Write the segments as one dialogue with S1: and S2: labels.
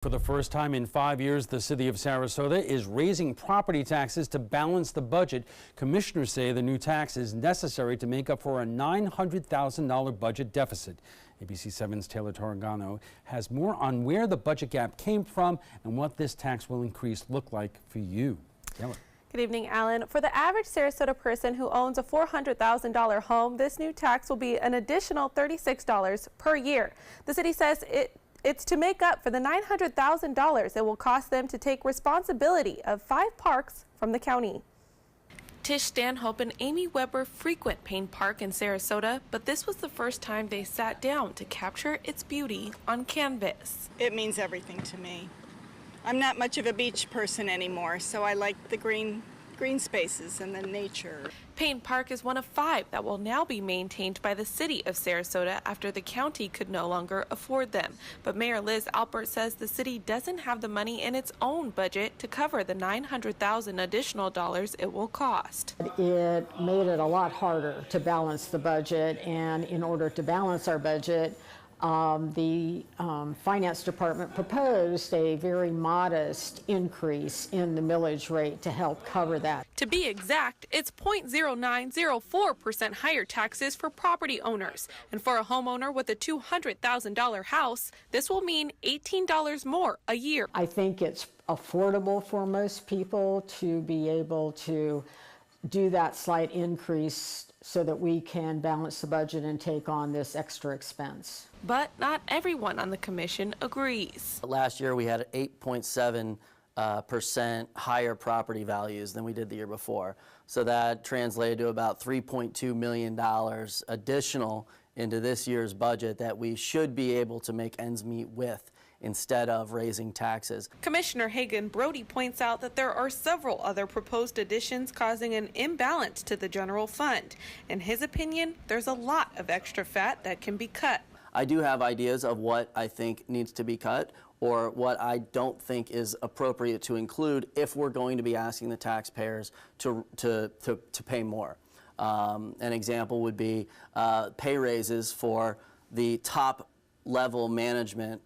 S1: For the first time in 5 years, the city of Sarasota is raising property taxes to balance the budget. Commissioners say the new tax is necessary to make up for a $900,000 budget deficit. ABC 7's Taylor Torregano has more on where the budget gap came from and what this tax will increase look like for you. Taylor.
S2: Good evening, Alan. For the average Sarasota person who owns a $400,000 home, this new tax will be an additional $36 per year. The city says it's to make up for the $900,000 it will cost them to take responsibility of 5 parks from the county.
S3: Tish Stanhope and Amy Weber frequent Payne Park in Sarasota, but this was the first time they sat down to capture its beauty on canvas.
S4: It means everything to me. I'm not much of a beach person anymore, so I like the green spaces and the nature.
S3: Payne Park is one of 5 that will now be maintained by the city of Sarasota after the county could no longer afford them. But Mayor Liz Alpert says the city doesn't have the money in its own budget to cover the $900,000 additional dollars it will cost.
S5: It made it a lot harder to balance the budget, and in order to balance our budget, the finance department proposed a very modest increase in the millage rate to help cover that.
S3: To be exact, it's 0.0904% higher taxes for property owners. And for a homeowner with a $200,000 house, this will mean $18 more a year.
S5: I think it's affordable for most people to be able to do that slight increase so that we can balance the budget and take on this extra expense.
S3: But not everyone on the commission agrees.
S6: Last year we had 8.7% higher property values than we did the year before. So that translated to about $3.2 million additional into this year's budget that we should be able to make ends meet with instead of raising taxes.
S3: Commissioner Hagan Brody points out that there are several other proposed additions causing an imbalance to the general fund. In his opinion, there's a lot of extra fat that can be cut.
S6: I do have ideas of what I think needs to be cut or what I don't think is appropriate to include if we're going to be asking the taxpayers to pay more. An example would be pay raises for the top level management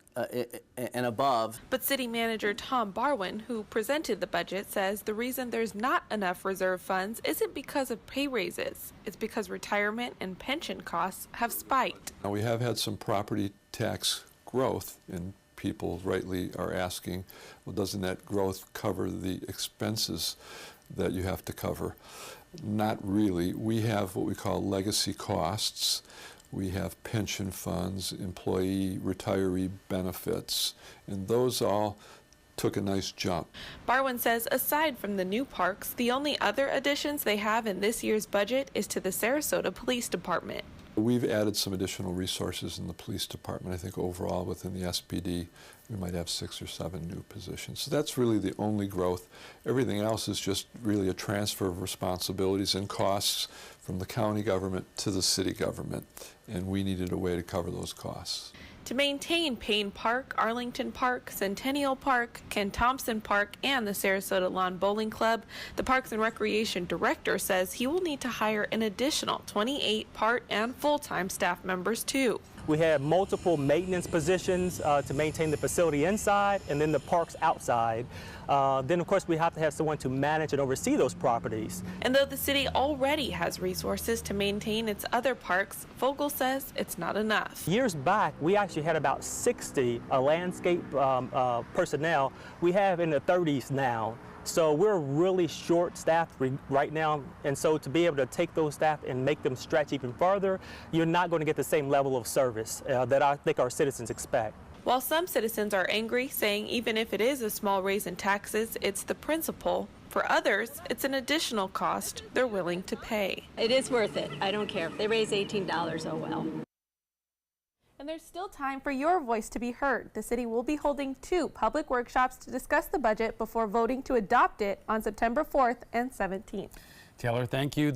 S6: and above.
S3: But City Manager Tom Barwin, who presented the budget, says the reason there's not enough reserve funds isn't because of pay raises. It's because retirement and pension costs have spiked.
S7: Now, we have had some property tax growth, and people rightly are asking, well, doesn't that growth cover the expenses that you have to cover? Not really. We have what we call legacy costs. We have pension funds, employee, retiree benefits, and those all took a nice jump.
S3: Barwin says aside from the new parks, the only other additions they have in this year's budget is to the Sarasota Police Department.
S7: We've added some additional resources in the police department. I think overall within the SPD we might have 6 or 7 new positions. So that's really the only growth. Everything else is just really a transfer of responsibilities and costs from the county government to the city government, and we needed a way to cover those costs.
S3: To maintain Payne Park, Arlington Park, Centennial Park, Ken Thompson Park, and the Sarasota Lawn Bowling Club, the Parks and Recreation Director says he will need to hire an additional 28 part and full-time staff members too.
S8: We have multiple maintenance positions to maintain the facility inside and then the parks outside. Then of course we have to have someone to manage and oversee those properties.
S3: And though the city already has resources to maintain its other parks, Vogel says it's not enough.
S8: Years back we actually had about 60 landscape personnel. We have in the 30s now. So we're really short-staffed right now, and so to be able to take those staff and make them stretch even further, you're not going to get the same level of service that I think our citizens expect.
S3: While some citizens are angry, saying even if it is a small raise in taxes, it's the principle. For others, it's an additional cost they're willing to pay.
S9: It is worth it. I don't care. If they raise $18, oh well.
S2: And there's still time for your voice to be heard. The city will be holding 2 public workshops to discuss the budget before voting to adopt it on September 4th and 17th.
S1: Taylor, thank you.